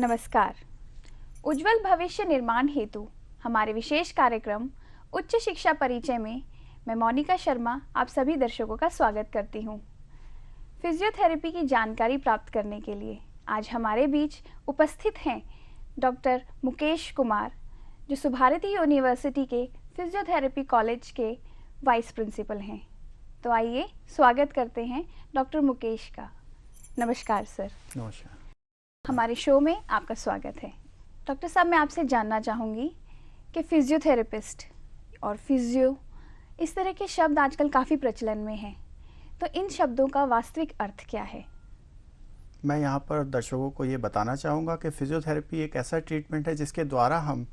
नमस्कार। उज्जवल भविष्य निर्माण हेतु हमारे विशेष कार्यक्रम उच्च शिक्षा परिचय में मैं मोनिका शर्मा आप सभी दर्शकों का स्वागत करती हूँ। फिजियोथेरेपी की जानकारी प्राप्त करने के लिए आज हमारे बीच उपस्थित हैं डॉक्टर मुकेश कुमार, जो सुभारती यूनिवर्सिटी के फिजियोथेरेपी कॉलेज के वाइस प्रिंसिपल हैं। तो आइए स्वागत करते हैं डॉक्टर मुकेश का। नमस्कार सर। नमस्कार। हमारे शो में आपका स्वागत है। डॉक्टर साहब, मैं आपसे जानना चाहूँगी कि फिजियोथेरेपिस्ट और फिजियो इस तरह के शब्द आजकल काफ़ी प्रचलन में हैं, तो इन शब्दों का वास्तविक अर्थ क्या है? मैं यहाँ पर दर्शकों को ये बताना चाहूँगा कि फिजियोथेरेपी एक ऐसा ट्रीटमेंट है जिसके द्वारा हम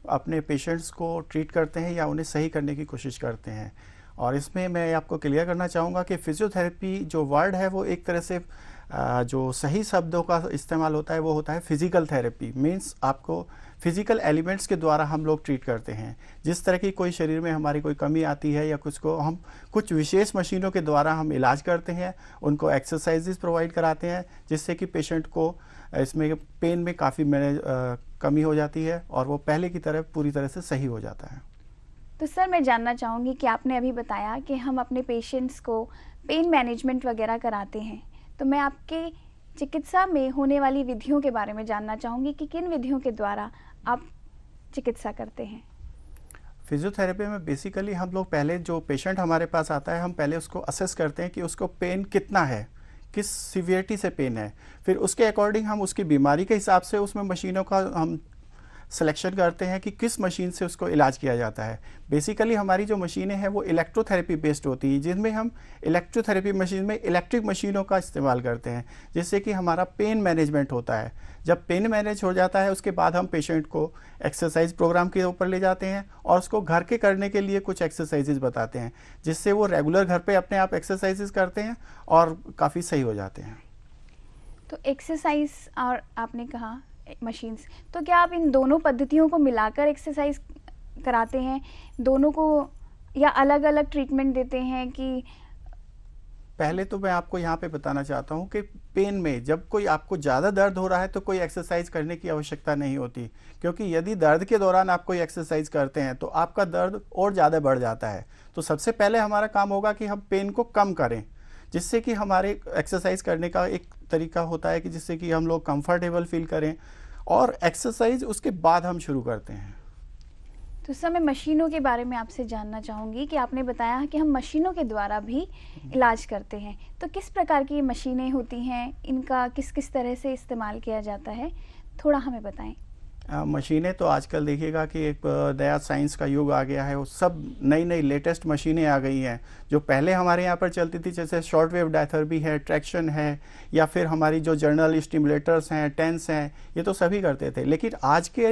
अपने पेशेंट्स को ट्रीट करते हैं या उन्हें सही करने की कोशिश करते हैं। और इसमें मैं आपको क्लियर करना चाहूँगा कि फिजियोथेरेपी जो वर्ड है वो एक तरह से जो सही शब्दों का इस्तेमाल होता है वो होता है फिजिकल थेरेपी। मीन्स आपको फिजिकल एलिमेंट्स के द्वारा हम लोग ट्रीट करते हैं। जिस तरह की कोई शरीर में हमारी कोई कमी आती है या कुछ को हम कुछ विशेष मशीनों के द्वारा हम इलाज करते हैं, उनको एक्सरसाइजेस प्रोवाइड कराते हैं जिससे कि पेशेंट को इसमें पेन में काफ़ी कमी हो जाती है और वो पहले की तरह पूरी तरह से सही हो जाता है। तो सर, मैं जानना चाहूँगी कि आपने अभी बताया कि हम अपने पेशेंट्स को पेन मैनेजमेंट वगैरह कराते हैं, तो मैं आपके चिकित्सा में होने वाली विधियों के बारे में जानना चाहूँगी कि किन विधियों के द्वारा आप चिकित्सा करते हैं। फिजियोथेरेपी में बेसिकली हम लोग पहले जो पेशेंट हमारे पास आता है, हम पहले उसको असेस करते हैं कि उसको पेन कितना है, किस सीवियरिटी से पेन है। फिर उसके अकॉर्डिंग हम उसकी बीमारी के हिसाब से उसमें मशीनों का हम सिलेक्शन करते हैं कि किस मशीन से उसको इलाज किया जाता है। बेसिकली हमारी जो मशीनें हैं वो इलेक्ट्रोथेरेपी बेस्ड होती हैं, जिनमें हम इलेक्ट्रोथेरेपी मशीन में इलेक्ट्रिक मशीनों का इस्तेमाल करते हैं, जिससे कि हमारा पेन मैनेजमेंट होता है। जब पेन मैनेज हो जाता है उसके बाद हम पेशेंट को एक्सरसाइज प्रोग्राम के ऊपर ले जाते हैं और उसको घर के करने के लिए कुछ एक्सरसाइजेज बताते हैं, जिससे वो रेगुलर घर पर अपने आप एक्सरसाइजेज करते हैं और काफ़ी सही हो जाते हैं। तो एक्सरसाइज और आपने कहा मशीन्स, तो क्या आप इन दोनों पद्धतियों को मिलाकर एक्सरसाइज कराते हैं दोनों को, या अलग अलग ट्रीटमेंट देते हैं? कि पहले तो मैं आपको यहाँ पे बताना चाहता हूँ कि पेन में जब कोई आपको ज़्यादा दर्द हो रहा है तो कोई एक्सरसाइज करने की आवश्यकता नहीं होती, क्योंकि यदि दर्द के दौरान आप कोई एक्सरसाइज करते हैं तो आपका दर्द और ज़्यादा बढ़ जाता है। तो सबसे पहले हमारा काम होगा कि हम पेन को कम करें, जिससे कि हमारे एक्सरसाइज करने का एक तरीका होता है कि जिससे कि हम लोग कंफर्टेबल फील करें, और एक्सरसाइज उसके बाद हम शुरू करते हैं। तो सर, मैं मशीनों के बारे में आपसे जानना चाहूँगी कि आपने बताया कि हम मशीनों के द्वारा भी इलाज करते हैं, तो किस प्रकार की मशीनें होती हैं, इनका किस किस तरह से इस्तेमाल किया जाता है, थोड़ा हमें बताएं। मशीनें तो आजकल देखिएगा कि एक नया साइंस का युग आ गया है। वो सब नई नई लेटेस्ट मशीनें आ गई हैं जो पहले हमारे यहाँ पर चलती थी, जैसे शॉर्ट वेव डायथेरेपी है, ट्रैक्शन है, या फिर हमारी जो जर्नल स्टिमुलेटर्स हैं, टेंस हैं, ये तो सभी करते थे। लेकिन आज के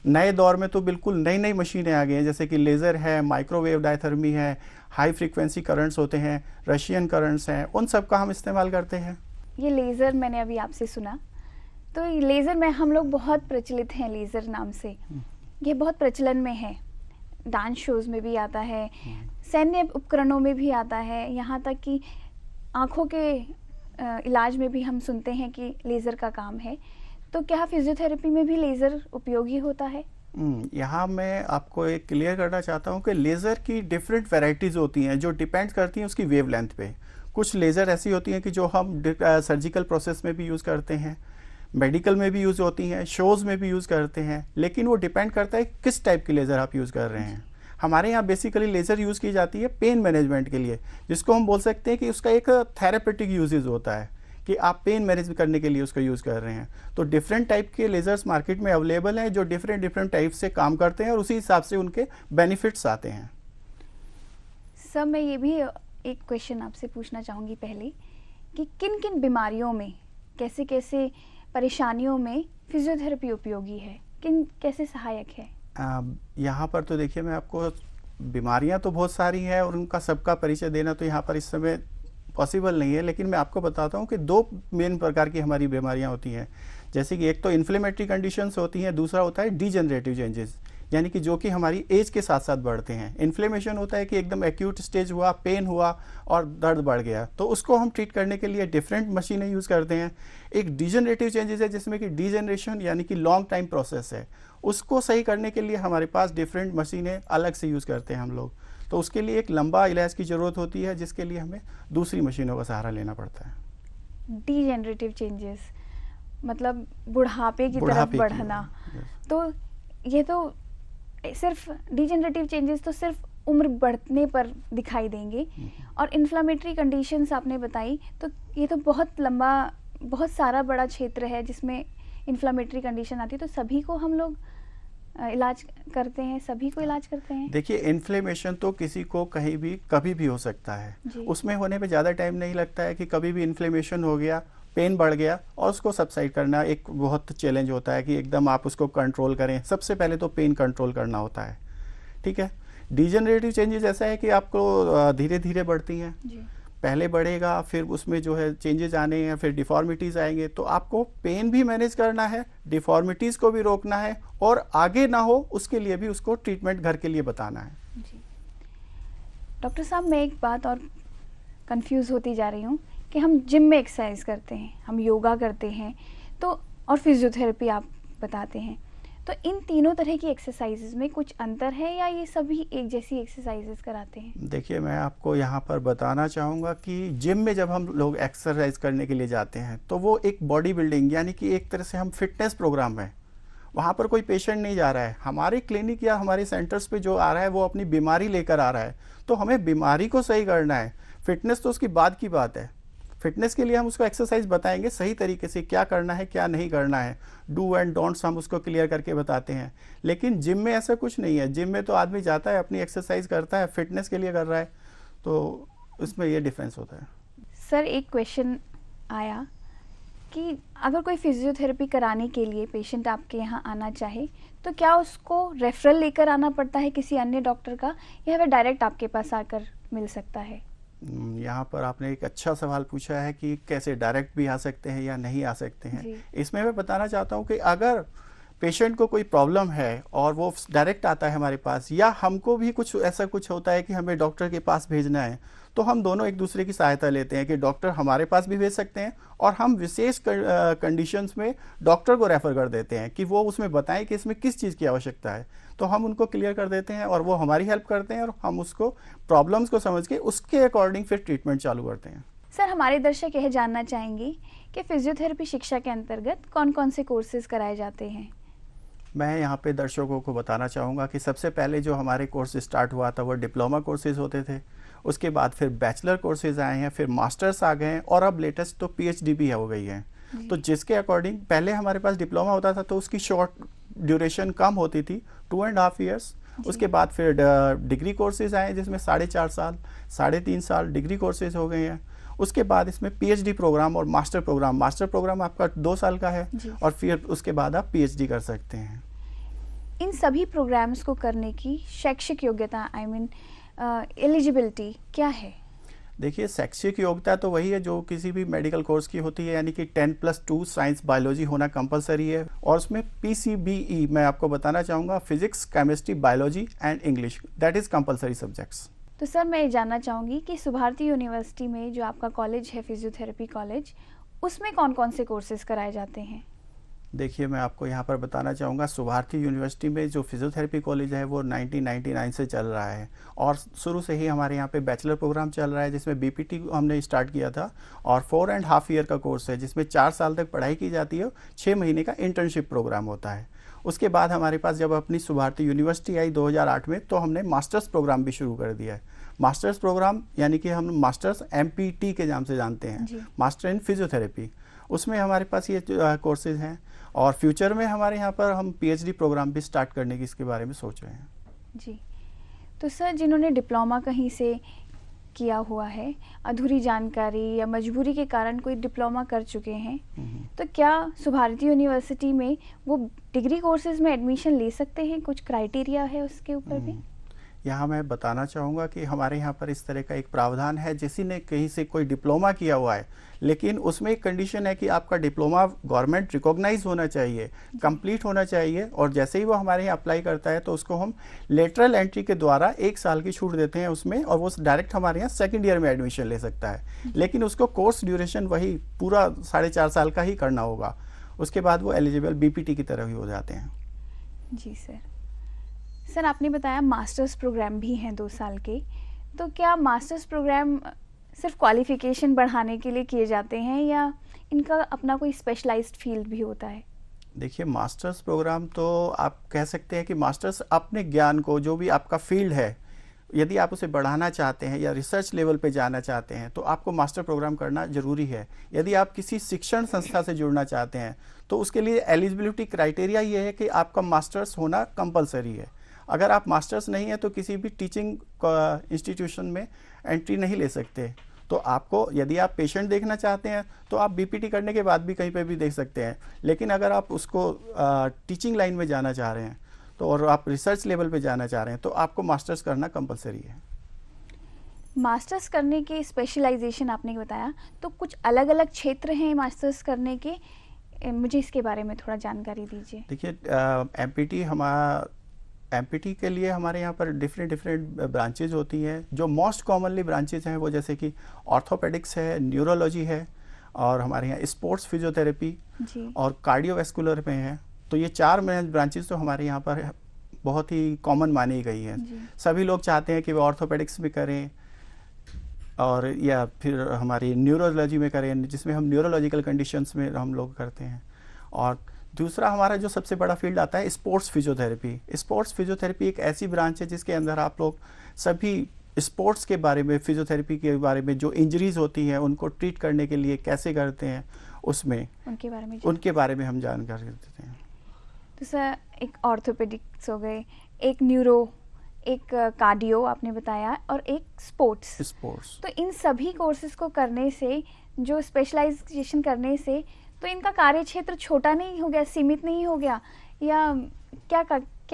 नए दौर में तो बिल्कुल नई नई मशीनें आ गई हैं, जैसे कि लेज़र है, माइक्रोवेव डायथेरेपी है, हाई फ्रीक्वेंसी करंट्स होते हैं, रशियन करंट्स हैं, उन सब का हम इस्तेमाल करते हैं। ये लेज़र मैंने अभी आपसे सुना, तो लेज़र में हम लोग बहुत प्रचलित हैं लेज़र नाम से, ये बहुत प्रचलन में है, डांस शोज़ में भी आता है, सैन्य उपकरणों में भी आता है, यहाँ तक कि आँखों के इलाज में भी हम सुनते हैं कि लेज़र का काम है। तो क्या फिजियोथेरेपी में भी लेज़र उपयोगी होता है? यहाँ मैं आपको एक क्लियर करना चाहता हूँ कि लेज़र की डिफरेंट वैरायटीज़ होती हैं जो डिपेंड करती हैं उसकी वेवलेंथ पे। कुछ लेज़र ऐसी होती हैं कि जो हम सर्जिकल प्रोसेस में भी यूज़ करते हैं, मेडिकल में भी यूज़ होती हैं, शोज़ में भी यूज़ करते हैं, लेकिन वो डिपेंड करता है किस टाइप की लेज़र आप यूज़ कर रहे हैं। हमारे यहाँ बेसिकली लेज़र यूज़ की जाती है पेन मैनेजमेंट के लिए, जिसको हम बोल सकते हैं कि उसका एक थेरेपेटिक यूजेज होता है कि आप पेन मैनेज करने के लिए उसको यूज़ कर रहे हैं। तो डिफरेंट टाइप के लेज़र्स मार्केट में अवेलेबल हैं जो डिफरेंट टाइप से काम करते हैं और उसी हिसाब से उनके बेनिफिट्स आते हैं। सर, मैं ये भी एक क्वेश्चन आपसे पूछना चाहूँगी पहले कि किन किन बीमारियों में, कैसे कैसे परेशानियों में फिजियोथेरेपी उपयोगी है, किन कैसे सहायक है? यहाँ पर तो देखिए, मैं आपको बीमारियाँ तो बहुत सारी हैं और उनका सबका परिचय देना तो यहाँ पर इस समय पॉसिबल नहीं है, लेकिन मैं आपको बताता हूँ कि दो मेन प्रकार की हमारी बीमारियाँ होती हैं। जैसे कि एक तो इन्फ्लेमेटरी कंडीशंस होती हैं, दूसरा होता है डीजेनरेटिव चेंजेस, यानी कि जो कि हमारी एज के साथ साथ बढ़ते हैं। इन्फ्लेमेशन होता है कि एकदम एक्यूट स्टेज हुआ, पेन हुआ और दर्द बढ़ गया, तो उसको हम ट्रीट करने के लिए डिफरेंट मशीनें यूज़ करते हैं। एक डिजनरेटिव चेंजेस है जिसमें कि डिजनरेशन यानी कि लॉन्ग टाइम प्रोसेस है, उसको सही करने के लिए हमारे पास डिफरेंट मशीनें अलग से यूज़ करते हैं हम लोग। तो उसके लिए एक लंबा इलाज की ज़रूरत होती है, जिसके लिए हमें दूसरी मशीनों का सहारा लेना पड़ता है। डिजेनरेटिव चेंजेस मतलब बुढ़ापे की तरफ बढ़ना। तो ये तो सिर्फ डिजेनरेटिव चेंजेस तो सिर्फ उम्र बढ़ने पर दिखाई देंगे, और इन्फ्लामेटरी कंडीशंस आपने बताई, तो ये तो बहुत लंबा, बहुत सारा बड़ा क्षेत्र है जिसमें इन्फ्लामेटरी कंडीशन आती है। तो सभी को हम लोग इलाज करते हैं, सभी को इलाज करते हैं? देखिए, इन्फ्लेमेशन तो किसी को कहीं भी कभी भी हो सकता है, उसमें होने पे ज़्यादा टाइम नहीं लगता है कि कभी भी इन्फ्लेमेशन हो गया, पेन बढ़ गया और उसको सबसाइड करना एक बहुत चैलेंज होता है कि एकदम आप उसको कंट्रोल करें। सबसे पहले तो पेन कंट्रोल करना होता है, ठीक है। डिजेनरेटिव चेंजेस ऐसा है कि आपको धीरे धीरे बढ़ती हैं, पहले बढ़ेगा, फिर उसमें जो है चेंजेस आने हैं, फिर डिफॉर्मिटीज़ आएंगे, तो आपको पेन भी मैनेज करना है, डिफॉर्मिटीज़ को भी रोकना है, और आगे ना हो उसके लिए भी उसको ट्रीटमेंट घर के लिए बताना है। जी डॉक्टर साहब, मैं एक बात और कंफ्यूज होती जा रही हूँ कि हम जिम में एक्सरसाइज करते हैं, हम योगा करते हैं, तो और फिजियोथेरेपी आप बताते हैं, तो इन तीनों तरह की एक्सरसाइजेज में कुछ अंतर है या ये सभी एक जैसी एक्सरसाइजेज कराते हैं? देखिए, मैं आपको यहाँ पर बताना चाहूँगा कि जिम में जब हम लोग एक्सरसाइज करने के लिए जाते हैं तो वो एक बॉडी बिल्डिंग यानी कि एक तरह से हम फिटनेस प्रोग्राम है। वहाँ पर कोई पेशेंट नहीं जा रहा है, हमारे क्लिनिक या हमारे सेंटर्स पे जो आ रहा है वो अपनी बीमारी लेकर आ रहा है, तो हमें बीमारी को सही करना है। फिटनेस तो उसकी बाद की बात है। फिटनेस के लिए हम उसको एक्सरसाइज बताएंगे सही तरीके से, क्या करना है क्या नहीं करना है, डू एंड डोंट्स हम उसको क्लियर करके बताते हैं। लेकिन जिम में ऐसा कुछ नहीं है। जिम में तो आदमी जाता है, अपनी एक्सरसाइज करता है, फिटनेस के लिए कर रहा है, तो इसमें ये डिफरेंस होता है। सर, एक क्वेश्चन आया कि अगर कोई फिजियोथेरेपी कराने के लिए पेशेंट आपके यहाँ आना चाहे तो क्या उसको रेफरल लेकर आना पड़ता है किसी अन्य डॉक्टर का, या वह डायरेक्ट आपके पास आकर मिल सकता है? यहाँ पर आपने एक अच्छा सवाल पूछा है कि कैसे डायरेक्ट भी आ सकते हैं या नहीं आ सकते हैं। इसमें मैं बताना चाहता हूँ कि अगर पेशेंट को कोई प्रॉब्लम है और वो डायरेक्ट आता है हमारे पास, या हमको भी कुछ ऐसा कुछ होता है कि हमें डॉक्टर के पास भेजना है, तो हम दोनों एक दूसरे की सहायता लेते हैं कि डॉक्टर हमारे पास भी भेज सकते हैं, और हम विशेष कंडीशंस में डॉक्टर को रेफ़र कर देते हैं कि वो उसमें बताएं कि इसमें किस चीज़ की आवश्यकता है, तो हम उनको क्लियर कर देते हैं और वो हमारी हेल्प करते हैं, और हम उसको प्रॉब्लम्स को समझ के उसके अकॉर्डिंग फिर ट्रीटमेंट चालू करते हैं। सर, हमारे दर्शक यह जानना चाहेंगे कि फिजियोथेरेपी शिक्षा के अंतर्गत कौन कौन से कोर्सेज कराए जाते हैं? मैं यहाँ पे दर्शकों को बताना चाहूँगा कि सबसे पहले जो हमारे कोर्स स्टार्ट हुआ था वो डिप्लोमा कोर्सेज होते थे, उसके बाद फिर बैचलर कोर्सेज आए हैं, फिर मास्टर्स आ गए हैं, और अब लेटेस्ट तो PhD भी हो गई है। तो जिसके अकॉर्डिंग पहले हमारे पास डिप्लोमा होता था तो उसकी शॉर्ट ड्यूरेशन कम होती थी, 2.5 ईयर्स। उसके बाद फिर डिग्री कोर्सेज आए जिसमें 4.5 साल, 3.5 साल डिग्री कोर्सेज हो गए हैं। उसके बाद इसमें PhD प्रोग्राम और मास्टर प्रोग्राम आपका 2 साल का है, और फिर उसके बाद आप PhD कर सकते हैं। इन सभी प्रोग्राम्स को करने की शैक्षिक योग्यता, आई मीन एलिजिबिलिटी क्या है? देखिए, शैक्षिक योग्यता तो वही है जो किसी भी मेडिकल कोर्स की होती है, यानी कि 10+2 साइंस बायोलॉजी होना कंपलसरी है, और उसमें PCBE मैं आपको बताना चाहूँगा, physics, chemistry, biology and English, that is compulsory subjects. तो सर, मैं ये जानना चाहूँगी कि सुभारती यूनिवर्सिटी में जो आपका कॉलेज है, फिजियोथेरेपी कॉलेज, उसमें कौन कौन से कोर्सेज कराए जाते हैं? देखिए, मैं आपको यहाँ पर बताना चाहूँगा, सुभारती यूनिवर्सिटी में जो फिजियोथेरेपी कॉलेज है वो 1999 से चल रहा है, और शुरू से ही हमारे यहाँ पे बैचलर प्रोग्राम चल रहा है जिसमें BPT हमने स्टार्ट किया था, और 4.5 ईयर का कोर्स है जिसमें 4 साल तक पढ़ाई की जाती है, 6 महीने का इंटर्नशिप प्रोग्राम होता है। उसके बाद हमारे पास जब अपनी सुभारती यूनिवर्सिटी आई 2008 में, तो हमने मास्टर्स प्रोग्राम भी शुरू कर दिया है। मास्टर्स प्रोग्राम यानी कि हम मास्टर्स MPT के नाम से जानते हैं, मास्टर इन फिजियोथेरेपी, उसमें हमारे पास ये कोर्सेज हैं, और फ्यूचर में हमारे यहाँ पर हम PhD प्रोग्राम भी स्टार्ट करने की इसके बारे में सोच रहे हैं। जी, तो सर, जिन्होंने डिप्लोमा कहीं से किया हुआ है, अधूरी जानकारी या मजबूरी के कारण कोई डिप्लोमा कर चुके हैं, तो क्या सुभारती यूनिवर्सिटी में वो डिग्री कोर्सेज में एडमिशन ले सकते हैं? कुछ क्राइटेरिया है उसके ऊपर भी? यहाँ मैं बताना चाहूँगा कि हमारे यहाँ पर इस तरह का एक प्रावधान है, जिसी ने कहीं से कोई डिप्लोमा किया हुआ है, लेकिन उसमें एक कंडीशन है कि आपका डिप्लोमा गवर्नमेंट रिकॉग्नाइज होना चाहिए, कंप्लीट होना चाहिए, और जैसे ही वो हमारे यहाँ अप्लाई करता है तो उसको हम लेटरल एंट्री के द्वारा 1 साल की छूट देते हैं उसमें, और वो डायरेक्ट हमारे यहाँ सेकेंड ईयर में एडमिशन ले सकता है। लेकिन उसको कोर्स ड्यूरेशन वही पूरा 4.5 साल का ही करना होगा, उसके बाद वो एलिजिबल बीपीटी की तरह ही हो जाते हैं। जी सर, आपने बताया मास्टर्स प्रोग्राम भी हैं 2 साल के, तो क्या मास्टर्स प्रोग्राम सिर्फ क्वालिफिकेशन बढ़ाने के लिए किए जाते हैं या इनका अपना कोई स्पेशलाइज्ड फील्ड भी होता है? देखिए, मास्टर्स प्रोग्राम तो आप कह सकते हैं कि मास्टर्स अपने ज्ञान को, जो भी आपका फील्ड है, यदि आप उसे बढ़ाना चाहते हैं या रिसर्च लेवल पे जाना चाहते हैं तो आपको मास्टर प्रोग्राम करना जरूरी है। यदि आप किसी शिक्षण संस्था से जुड़ना चाहते हैं तो उसके लिए एलिजिबिलिटी क्राइटेरिया ये है कि आपका मास्टर्स होना कंपलसरी है। अगर आप मास्टर्स नहीं है तो किसी भी टीचिंग इंस्टीट्यूशन में एंट्री नहीं ले सकते। तो आपको, यदि आप पेशेंट देखना चाहते हैं तो आप बीपीटी करने के बाद भी कहीं पे भी देख सकते हैं, लेकिन अगर आप उसको टीचिंग लाइन में जाना चाह रहे हैं तो, और आप रिसर्च लेवल पे जाना चाह रहे हैं, तो आपको मास्टर्स करना कंपलसरी है। मास्टर्स करने के स्पेशलाइजेशन आपने बताया, तो कुछ अलग अलग क्षेत्र हैं मास्टर्स करने के, मुझे इसके बारे में थोड़ा जानकारी दीजिए। देखिए, एमपीटी के लिए हमारे यहाँ पर डिफरेंट ब्रांचेज होती हैं। जो मोस्ट कॉमनली ब्रांचेज हैं वो जैसे कि ऑर्थोपेडिक्स है, न्यूरोलॉजी है, और हमारे यहाँ स्पोर्ट्स फिजियोथेरेपी और कार्डियोवैस्कुलर में है। तो ये 4 ब्रांचेज तो हमारे यहाँ पर बहुत ही कॉमन मानी गई हैं। सभी लोग चाहते हैं कि वो ऑर्थोपेडिक्स में करें और या फिर हमारी न्यूरोलॉजी में करें, जिसमें हम न्यूरोलॉजिकल कंडीशंस में हम लोग करते हैं। और दूसरा हमारा जो सबसे बड़ा फील्ड आता है स्पोर्ट्स फिजियोथेरेपी। स्पोर्ट्स फिजियोथेरेपी एक ऐसी ब्रांच है जिसके अंदर आप लोग सभी स्पोर्ट्स के बारे में, फिजियोथेरेपी के बारे में, जो इंजरीज होती हैं उनको ट्रीट करने के लिए कैसे करते हैं, उसमें उनके बारे में हम जानकारी देते हैं। तो सर, एक ऑर्थोपेडिक्स हो गए, एक न्यूरो, एक कार्डियो आपने बताया, और एक स्पोर्ट्स। तो इन सभी कोर्सेज को करने से, जो स्पेशलाइजेशन करने से, तो इनका कार्य क्षेत्र छोटा नहीं हो गया, सीमित नहीं हो गया, या क्या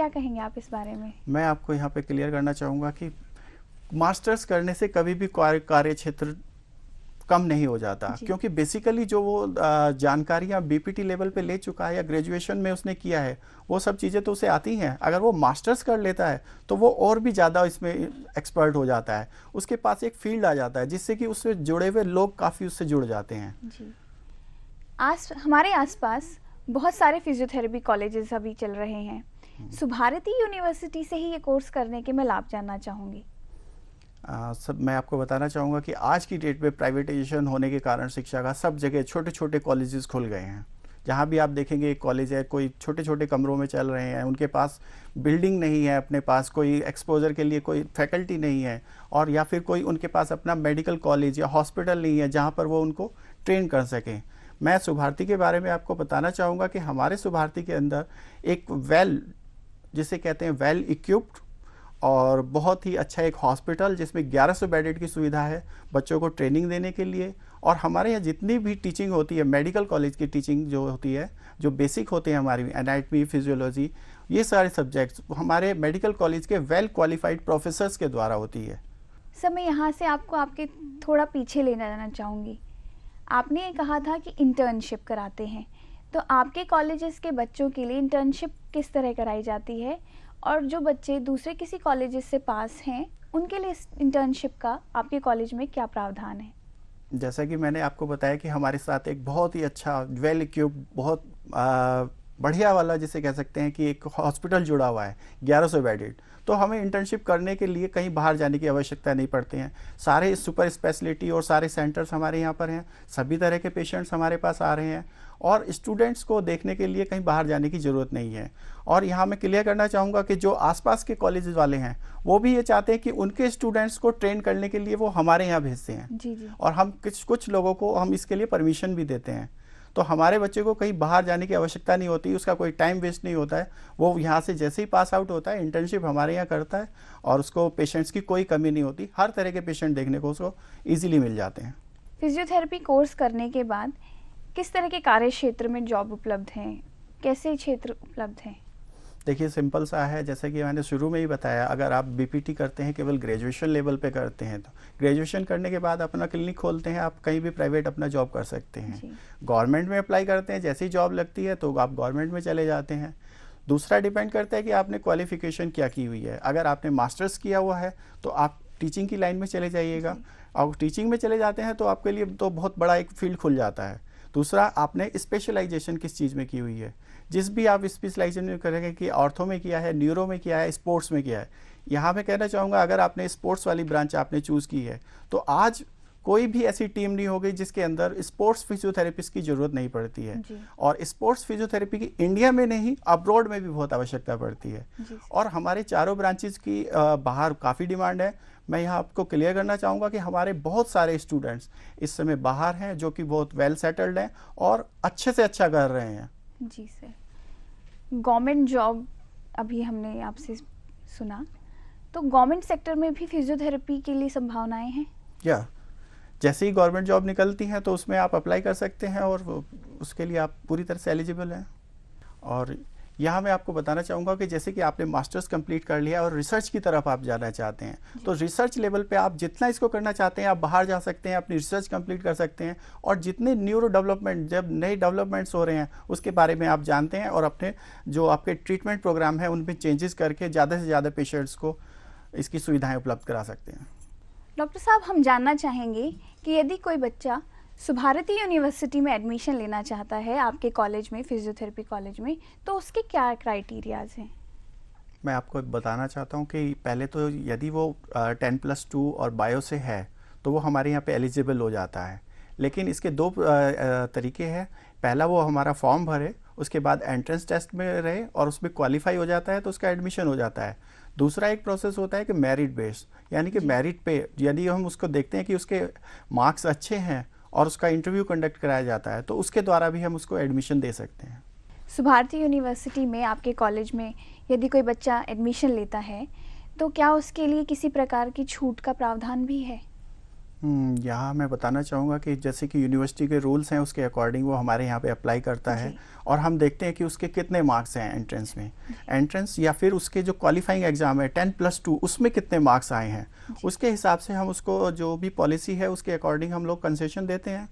कहेंगे आप इस बारे में? मैं आपको यहाँ पे क्लियर करना चाहूँगा कि मास्टर्स करने से कभी भी कार्य क्षेत्र कम नहीं हो जाता, क्योंकि बेसिकली जो वो जानकारियाँ बीपीटी लेवल पे ले चुका है या ग्रेजुएशन में उसने किया है, वो सब चीज़ें तो उसे आती हैं। अगर वो मास्टर्स कर लेता है तो वो और भी ज़्यादा इसमें एक्सपर्ट हो जाता है, उसके पास एक फील्ड आ जाता है जिससे कि उससे जुड़े हुए लोग काफ़ी उससे जुड़ जाते हैं। जी, हमारे आसपास बहुत सारे फिजियोथेरेपी कॉलेजेस अभी चल रहे हैं। सुभारती यूनिवर्सिटी से ही ये कोर्स करने के मैं लाभ जानना चाहूँगी। मैं आपको बताना चाहूँगा कि आज की डेट में प्राइवेटाइजेशन होने के कारण शिक्षा का सब जगह छोटे छोटे कॉलेजेस खुल गए हैं। जहाँ भी आप देखेंगे एक कॉलेज है, कोई छोटे छोटे कमरों में चल रहे हैं, उनके पास बिल्डिंग नहीं है, अपने पास कोई एक्सपोजर के लिए कोई फैकल्टी नहीं है, और या फिर कोई उनके पास अपना मेडिकल कॉलेज या हॉस्पिटल नहीं है जहाँ पर वो उनको ट्रेन कर सकें। मैं सुभारती के बारे में आपको बताना चाहूँगा कि हमारे सुभारती के अंदर एक जिसे कहते हैं वेल इक्विप्ड और बहुत ही अच्छा एक हॉस्पिटल, जिसमें 1100 बेडेड की सुविधा है बच्चों को ट्रेनिंग देने के लिए। और हमारे यहाँ जितनी भी टीचिंग होती है, मेडिकल कॉलेज की टीचिंग जो होती है, जो बेसिक होते हैं हमारी एनाटमी, फिजियोलॉजी, ये सारे सब्जेक्ट्स हमारे मेडिकल कॉलेज के वेल क्वालिफाइड प्रोफेसर्स के द्वारा होती है। सर, मैं यहाँ से आपको आपके थोड़ा पीछे ले जाना चाहूँगी। आपने ये कहा था कि इंटर्नशिप कराते हैं, तो आपके कॉलेजेस के बच्चों के लिए इंटर्नशिप किस तरह कराई जाती है, और जो बच्चे दूसरे किसी कॉलेजेस से पास हैं उनके लिए इंटर्नशिप का आपके कॉलेज में क्या प्रावधान है? जैसा कि मैंने आपको बताया कि हमारे साथ एक बहुत ही अच्छा वेल इक्विप्ड, बहुत बढ़िया वाला जिसे कह सकते हैं कि एक हॉस्पिटल जुड़ा हुआ है 1100 बेडेड। तो हमें इंटर्नशिप करने के लिए कहीं बाहर जाने की आवश्यकता नहीं पड़ती हैं। सारे सुपर स्पेशलिटी और सारे सेंटर्स हमारे यहाँ पर हैं, सभी तरह के पेशेंट्स हमारे पास आ रहे हैं, और स्टूडेंट्स को देखने के लिए कहीं बाहर जाने की ज़रूरत नहीं है। और यहाँ मैं क्लियर करना चाहूँगा कि जो आसपास के कॉलेजेस वाले हैं वो भी ये चाहते हैं कि उनके स्टूडेंट्स को ट्रेन करने के लिए वो हमारे यहाँ भेजते हैं। जी। और हम कुछ लोगों को हम इसके लिए परमिशन भी देते हैं। तो हमारे बच्चे को कहीं बाहर जाने की आवश्यकता नहीं होती, उसका कोई टाइम वेस्ट नहीं होता है। वो यहाँ से जैसे ही पास आउट होता है इंटर्नशिप हमारे यहाँ करता है, और उसको पेशेंट्स की कोई कमी नहीं होती, हर तरह के पेशेंट देखने को उसको ईजिली मिल जाते हैं। फिजियोथेरेपी कोर्स करने के बाद किस तरह के कार्य क्षेत्र में जॉब उपलब्ध हैं, कैसे क्षेत्र उपलब्ध हैं? देखिए सिंपल सा है, जैसे कि मैंने शुरू में ही बताया, अगर आप बीपीटी करते हैं केवल ग्रेजुएशन लेवल पे करते हैं तो ग्रेजुएशन करने के बाद अपना क्लिनिक खोलते हैं, आप कहीं भी प्राइवेट अपना जॉब कर सकते हैं। गवर्नमेंट में अप्लाई करते हैं, जैसी जॉब लगती है तो आप गवर्नमेंट में चले जाते हैं। दूसरा डिपेंड करता है कि आपने क्वालिफिकेशन क्या की हुई है। अगर आपने मास्टर्स किया हुआ है तो आप टीचिंग की लाइन में चले जाइएगा, और टीचिंग में चले जाते हैं तो आपके लिए तो बहुत बड़ा एक फील्ड खुल जाता है। दूसरा, आपने स्पेशलाइजेशन किस चीज़ में की हुई है, जिस भी आप स्पेशलाइजेशन करेंगे कि ऑर्थो में किया है, न्यूरो में किया है, स्पोर्ट्स में किया है। यहाँ मैं कहना चाहूँगा, अगर आपने स्पोर्ट्स वाली ब्रांच आपने चूज़ की है तो आज कोई भी ऐसी टीम नहीं होगी जिसके अंदर स्पोर्ट्स फिजियोथेरेपिस्ट की ज़रूरत नहीं पड़ती है। और स्पोर्ट्स फिजियोथेरेपी की इंडिया में नहीं, अब्रॉड में भी बहुत आवश्यकता पड़ती है। और हमारे चारों ब्रांचेस की बाहर काफ़ी डिमांड है। मैं यहाँ आपको क्लियर करना चाहूँगा कि हमारे बहुत सारे स्टूडेंट्स इस समय बाहर हैं जो कि बहुत वेल सेटल्ड हैं और अच्छे से अच्छा कर रहे हैं। जी सर, गवर्नमेंट जॉब अभी हमने आपसे सुना, तो गवर्नमेंट सेक्टर में भी फिजियोथेरेपी के लिए संभावनाएं हैं? या जैसे ही गवर्नमेंट जॉब निकलती हैं तो उसमें आप अप्लाई कर सकते हैं और उसके लिए आप पूरी तरह से एलिजिबल हैं। और यहाँ मैं आपको बताना चाहूँगा कि जैसे कि आपने मास्टर्स कंप्लीट कर लिया और रिसर्च की तरफ आप जाना चाहते हैं, तो रिसर्च लेवल पे आप जितना इसको करना चाहते हैं, आप बाहर जा सकते हैं, अपनी रिसर्च कंप्लीट कर सकते हैं। और जितने न्यूरो डेवलपमेंट, जब नए डेवलपमेंट्स हो रहे हैं उसके बारे में आप जानते हैं और अपने जो आपके ट्रीटमेंट प्रोग्राम है उनमें चेंजेस करके ज़्यादा से ज़्यादा पेशेंट्स को इसकी सुविधाएँ उपलब्ध करा सकते हैं। डॉक्टर साहब, हम जानना चाहेंगे कि यदि कोई बच्चा सुभारती यूनिवर्सिटी में एडमिशन लेना चाहता है आपके कॉलेज में, फिजियोथेरेपी कॉलेज में, तो उसके क्या क्राइटेरियाज हैं? मैं आपको बताना चाहता हूँ कि पहले तो यदि वो 10+2 और बायो से है तो वो हमारे यहाँ पे एलिजिबल हो जाता है। लेकिन इसके दो तरीके हैं। पहला, वो हमारा फॉर्म भरे, उसके बाद एंट्रेंस टेस्ट में रहे और उसमें क्वालिफाई हो जाता है तो उसका एडमिशन हो जाता है। दूसरा एक प्रोसेस होता है कि मेरिट बेस्ड, यानी कि मेरिट पे यदि हम उसको देखते हैं कि उसके मार्क्स अच्छे हैं और उसका इंटरव्यू कंडक्ट कराया जाता है तो उसके द्वारा भी हम उसको एडमिशन दे सकते हैं। सुभारती यूनिवर्सिटी में आपके कॉलेज में यदि कोई बच्चा एडमिशन लेता है तो क्या उसके लिए किसी प्रकार की छूट का प्रावधान भी है? यहाँ मैं बताना चाहूँगा कि जैसे कि यूनिवर्सिटी के रूल्स हैं उसके अकॉर्डिंग वो हमारे यहाँ पे अप्लाई करता है और हम देखते हैं कि उसके कितने मार्क्स हैं एंट्रेंस में, एंट्रेंस या फिर उसके जो क्वालिफाइंग एग्जाम है 10+2 उसमें कितने मार्क्स आए हैं, उसके हिसाब से हम उसको जो भी पॉलिसी है उसके अकॉर्डिंग हम लोग कंसेशन देते हैं।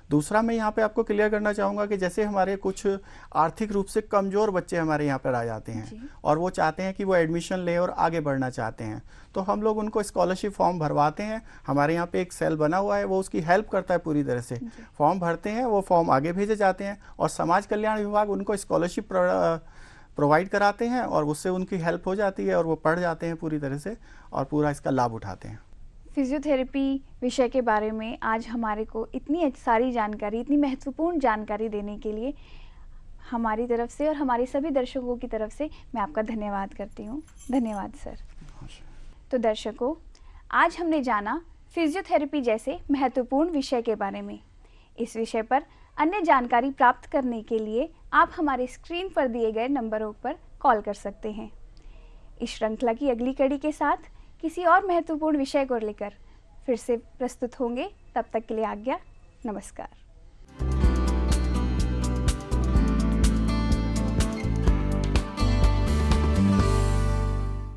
दूसरा, मैं यहाँ पे आपको क्लियर करना चाहूँगा कि जैसे हमारे कुछ आर्थिक रूप से कमज़ोर बच्चे हमारे यहाँ पर आ जाते हैं और वो चाहते हैं कि वो एडमिशन लें और आगे बढ़ना चाहते हैं, तो हम लोग उनको स्कॉलरशिप फॉर्म भरवाते हैं। हमारे यहाँ पे एक सेल बना हुआ है, वो उसकी हेल्प करता है पूरी तरह से। फॉर्म भरते हैं, वो फॉर्म आगे भेजे जाते हैं और समाज कल्याण विभाग उनको स्कॉलरशिप प्रोवाइड कराते हैं और उससे उनकी हेल्प हो जाती है और वो पढ़ जाते हैं पूरी तरह से और पूरा इसका लाभ उठाते हैं। फिजियोथेरेपी विषय के बारे में आज हमारे को इतनी सारी जानकारी, इतनी महत्वपूर्ण जानकारी देने के लिए हमारी तरफ से और हमारे सभी दर्शकों की तरफ से मैं आपका धन्यवाद करती हूँ। धन्यवाद सर। तो दर्शकों, आज हमने जाना फिजियोथेरेपी जैसे महत्वपूर्ण विषय के बारे में। इस विषय पर अन्य जानकारी प्राप्त करने के लिए आप हमारे स्क्रीन पर दिए गए नंबरों पर कॉल कर सकते हैं। इस श्रृंखला की अगली कड़ी के साथ किसी और महत्वपूर्ण विषय को लेकर फिर से प्रस्तुत होंगे। तब तक के लिए आज्ञा, नमस्कार।